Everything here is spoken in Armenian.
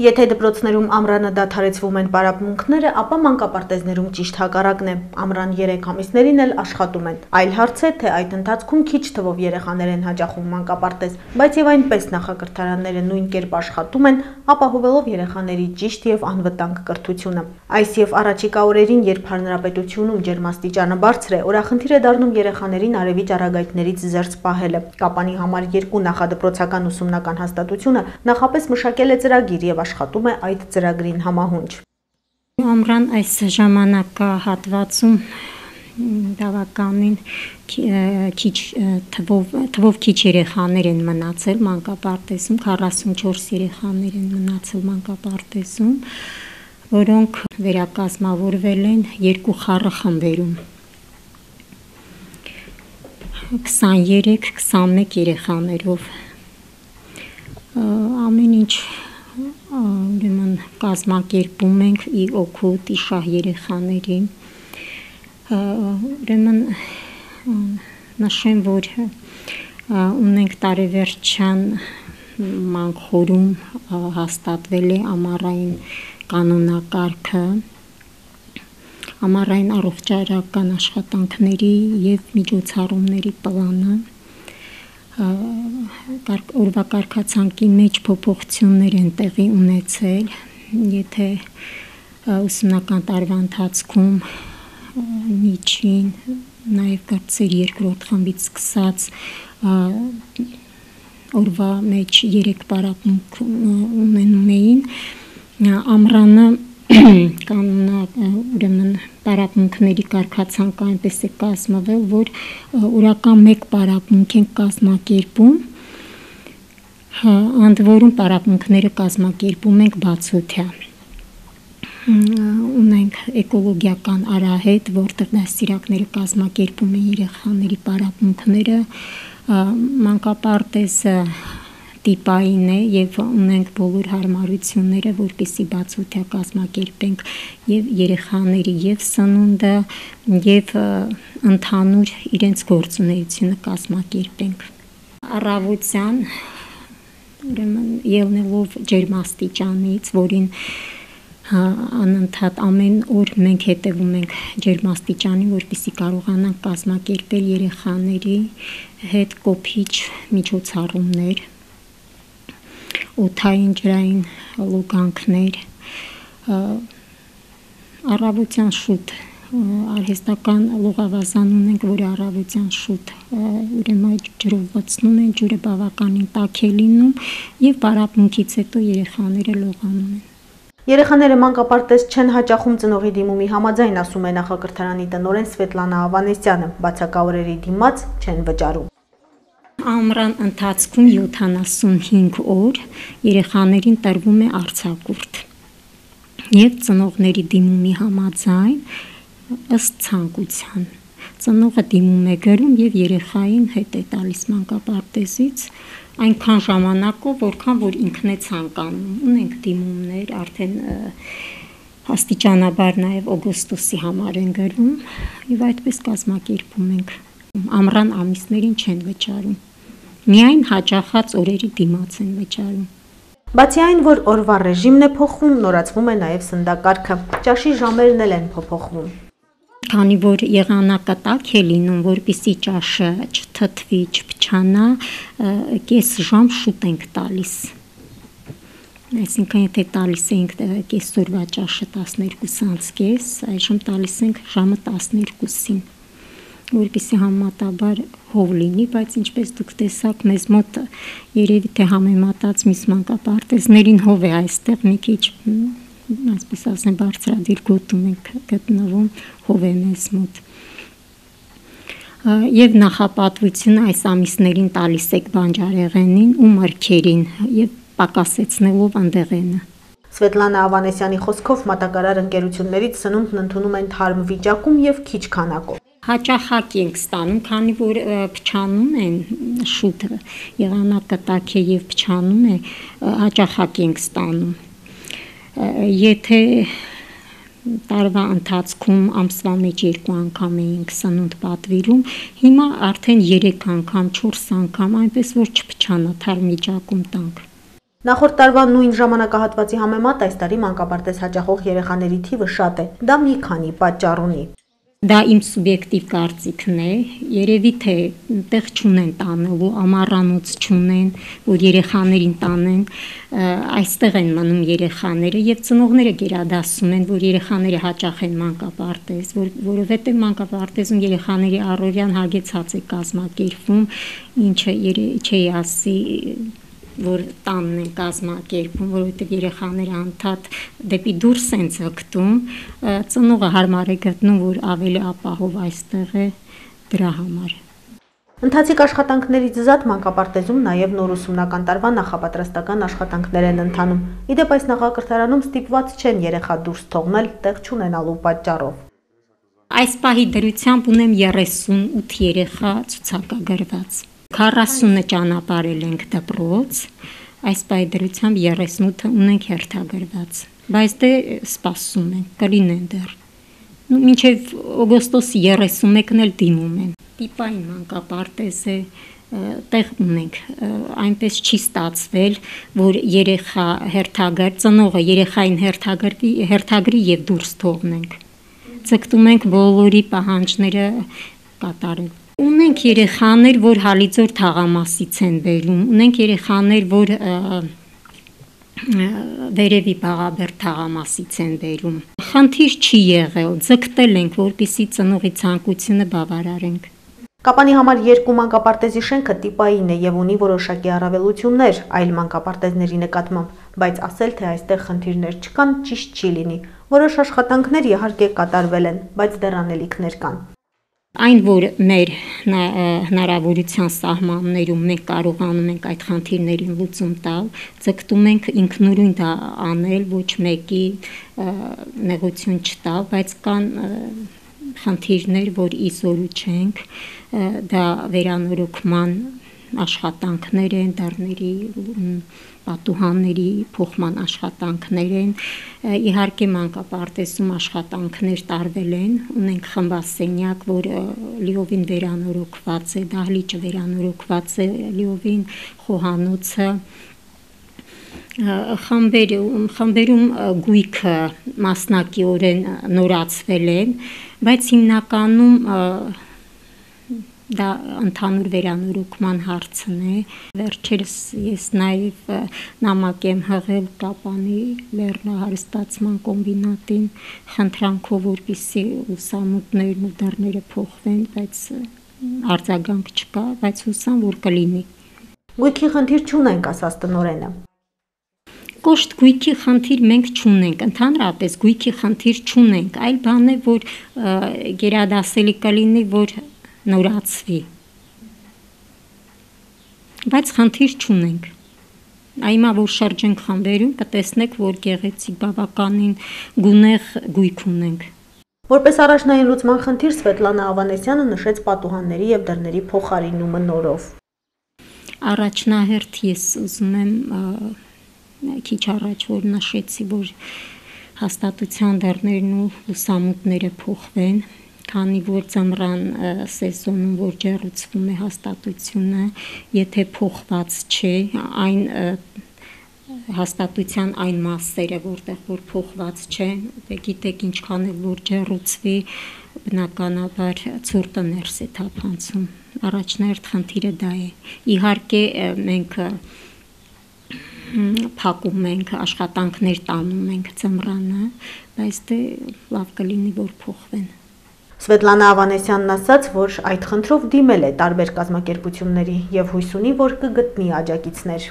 Եթե դպրոցներում ամռանը դադարեցվում են պարապմունքները, ապա մանկապարտեզներում ճիշտ հակառակն է։ Ամռան 3 ամիսներին էլ աշխատում են։ Այլ հարց է, թե այդ ընթացքում քիչ թվով երեխաներ են հաճախում մանկապարտեզ, բայց եւ այնպես նախակրթարանները նույն կերպ աշխատում են, ապահովելով երեխաների ճիշտ եւ անվտանգ կրթությունը։ Այս եւ առաջիկա օրերին, երբ հանրապետությունում ջերմաստիճանը բարձր է, օրախնդիր է դառնում երեխաներին արևի ճառագայթներից զերծ պահելը։ Կապանի համար 2 նախադպրոցական ուսումնական հաստատությունը նախապես մշակել է ծրագիր եւ աշխատում է այդ ծրագրին համահունչ։ Ամռան այս ժամանակահատվածում բավականին քիչ թվով քիչ երեխաներ են մնացել մանկապարտեզում, 44 երեխաներ են մնացել մանկապարտեզում, որոնք վերակազմավորվել են 2 խառը խմբերում։ 23-21 երեխաներով ամեն ինչ ուրեմն կազմակերպում ենք ի օգուտ իշխող երեխաներին։ Ուրեմն նշեմ, որ ունենք տարեվերջյան մանկխորում հաստատվել է ամառային կանոնակարգը, ամառային առողջարական աշխատանքների եւ միջոցառումների պլանը, օրվա կարգացանկի մեջ փոփոխություններ են տեղի ունեցել, եթե ուսումնական տարվա ընթացքում միջին, նաև կարծեր երկրորդ խմբից սկսած օրվա մեջ 3 պարապմունք ունենում էին, ամռանը ուրեմն պարապմունքների կարգացանկը այնպես է կազմվել, որ օրական 1 պարապմունք են կազմակերպում, ընդ որում պարապմունքները կազմակերպում ենք բացօթյա։ Ունենք էկոլոգիական արահետ, որտեղ դաստիարակները կազմակերպում են երեխաների պարապմունքները, մանկապարտեզը տիպային է եւ ունենք բոլոր հարմարությունները, որպեսզի բացօթյա կազմակերպենք եւ երեխաների եւ սնունդը եւ ընդհանուր իրենց գործունեությունը կազմակերպենք։ Առավոտյան ուրեմն ելնելով ջերմաստիճանից, որին անընդհատ ամեն օր մենք հետևում ենք ջերմաստիճանին, որպեսզի կարողանանք կազմակերպել երեխաների հետ կոփիչ միջոցառումներ, օդային ջրային լուգանքներ, առավոտյան շուտ արհեստական լողավազան ունենք, որը առավոտյան շուտ ուրեմն ջրով բացնում են, ջուրը բավականին տաք է լինում եւ պարապմունքից հետո երեխաները լողանում են։ Երեխաները մանկապարտեզ չեն հաճախում ծնողի դիմումի համաձայն, ասում է նախակրթարանի տնօրեն Սվետլանա Ավանեսյանը, բացակա օրերի դիմաց չեն վճարում։ Ամռան ընթացքում 75 օր երեխաներին տրվում է արձակուրդ եւ ծնողների դիմումի համաձայն ըստ ցանկության ծնողը դիմում է գրում եւ երեխային հետ է տալիս մանկապարտեզից այնքան ժամանակով, որքան որ ինքն է ցանկանում։ Ունենք դիմումներ, արդեն աստիճանաբար նաեւ օգոստոսի համար են գրում եւ այդպես կազմակերպում ենք։ Ամռան ամիսներին չեն վճարում։ Միայն հաճախած օրերի դիմաց են վճարում։ Բացի այն, որ օրվա ռեժիմն է փոխվում, նորացվում է նաև սննդակարգը։ Ճաշի ժամերն էլ են փոփոխվում։ Քանի որ եղանակը տաք է լինում, որպեսզի ճաշը չթթվի, չփչանա, կես ժամ շուտ ենք տալիս։ Այսինքն եթե տալիս ենք կեսօրվա ճաշը 12:30, այժմ տալիս ենք ժամը 12-ին, որպեսզի համեմատաբար հով լինի, բայց ինչպես դուք տեսաք, մեզ մոտ երևի թե համեմատած մյուս մանկապարտեզներին հով է այստեղ մի քիչ, այսպես ասեմ, բարձրադիր գոտում ենք գտնվում, հով է մեզ մոտ։ Եվ նախապատվությունը այս ամիսներին տալիս եք բանջարեղենին ու մրգերին եւ պակասեցնելով ընդեղենը։ Սվետլանա Ավանեսյանի խոսքով մատակարար ընկերություններից սնունդն ընդունում են թարմ վիճակում եւ քիչ քանակով։ Հաճախակ ենք ստանում, քանի որ փչանում են շուտ, եղանակը տաք է եւ փչանում է, հաճախակ ենք ստանում։ Եթե տարվա ընթացքում ամսվա մեջ 2 անգամ էինք սնունդ պատվիրում, հիմա արդեն 3 անգամ, 4 անգամ, այնպես որ չփչանա թարմ վիճակում տանք։ Նախորդ տարվա նույն ժամանակահատվածի համեմատ այս տարի մանկապարտեզ հաճախող երեխաների թիվը շատ է, դա մի քանի պատճառ ունի։ Դա իմ սուբյեկտիվ կարծիքն է, երևի թե տեղ չունեն տանելու, ամառանոց չունեն, որ երեխաներին տանեն, այստեղ են մնում երեխաները եւ ծնողները գերադասում են, որ երեխաները հաճախ են մանկապարտեզ, որովհետեւ մանկապարտեզում երեխաների առօրյան հագեցած է կազմակերպվում, ինչը չի ասի որ տանն են կազմակերպում, որովհետև երեխաները անդադ դեպի դուրս են ձգտում, ծնողը հարմար է գտնում, որ ավելի ապահով այստեղ է դրա համար։ Ընթացիկ աշխատանքներից զատ մանկապարտեզում նաև նոր ուսումնական տարվա նախապատրաստական աշխատանքներ են ընթանում։ Իդեպ այս նախակրթարանում ստիպված չեն երեխա դուրս թողնել տեղ չունենալու պատճառով։ Այս պահի դրությամբ ունեմ 38 երեխա ցուցակագրված։ 40-ը ճանապարհել ենք դպրոց, այս պահի դրությամբ 38-ը ունենք հերթագրված, բայց դե սպասում են, կլինեն դեռ։ Մինչև օգոստոսի 31-ն էլ դիմում են։ Տիպային մանկապարտեզ է, տեղ ունենք, այնպես չի ստացվել, որ երեխա հերթագր, ծնողը երեխային հերթագրի եւ դուրս թողնենք։ Ձգտում ենք բոլորի պահանջները կատարել։ Ունենք երեխաներ, որ Հալիձոր թաղամասից են բերում, ունենք երեխաներ, որ Վերևի Բաղաբեր թաղամասից են բերում։ Խնդիր չի եղել, ձգտել ենք, որպեսզի ծնողի ցանկությունը բավարարենք։ Կապանի համար 2 մանկապարտեզի շենքը տիպային է եւ ունի որոշակի առավելություններ այլ մանկապարտեզների նկատմամբ, բայց ասել թե այստեղ խնդիրներ չկան, ճիշտ չի լինի։ Որոշ աշխատանքներ իհարկե կատարվել են, բայց դեռ անելիքներ կան։ Այն, որ մեր հնարավորության սահմաններում մենք կարողանում ենք այդ խնդիրներին լուծում տալ, ձգտում ենք ինքնուրույն դա անել, ոչ մեկի նեղություն չտալ, բայց կան խնդիրներ, որ իզորու չենք, դա վերանորոգման աշխատանքներ են, դռների պատուհանների փոխման աշխատանքներ են, իհարկե մանկապարտեզում աշխատանքներ տարվել են, ունենք խմբասենյակ, որ լիովին վերանորոգված է, դահլիճը վերանորոգված է, լիովին խոհանոցը, խմբերում գույքը մասնակիորեն նորացվել են, բայց հիմնականում դա ընդհանուր վերանորոգման հարցն է։ Վերջերս ես նաև նամակ եմ հղել Կապանի լեռնահարստացման կոմբինատին խնդրանքով, որպեսզի ուսանողներն ու դռները փոխվեն, բայց արձագանք չկա, բայց հուսամ, որ կլինի։ Գույքի խնդիր չունենք, ասաց տնօրենը։ Կոշտ գույքի խնդիր մենք չունենք, ընդհանրապես գույքի խնդիր չունենք, այլ բան է, որ գերադասելի կլինի, որ նորացվի, բայց խնդիր չունենք։ Այմա որ շրջենք խմբերում, կտեսնեք, որ գեղեցիկ բավականին գունեղ գույք ունենք։ Որպես առաջնային լուծման խնդիր Սվետլանա Ավանեսյանը նշեց պատուհանների եւ դռների փոխարինումը նորով։ Առաջնահերթ ես ուզում եմ քիչ առաջ որ նշեցի, որ հաստատության դռներն ու լուսամուտները փոխվեն, քանի որ ձմռան սեզոնում որ ջեռուցվում է հաստատությունը, եթե փոխված չէ, այն հաստատության այն մասերը, որտեղ որ փոխված չեն, դե գիտեք ինչքան էլ որ ջեռուցվի, բնականաբար ցուրտը ներս է թափանցում։ Առաջնահերթ խնդիրը դա է։ Իհարկե մենք փակում ենք, աշխատանքներ տանում ենք ձմռանը, բայց դե լավ կլինի որ փոխվեն։ Սվետլանա Ավանեսյանն ասաց, որ այդ խնդրով դիմել է տարբեր կազմակերպությունների եւ հույս ունի, որ կգտնի աջակիցներ։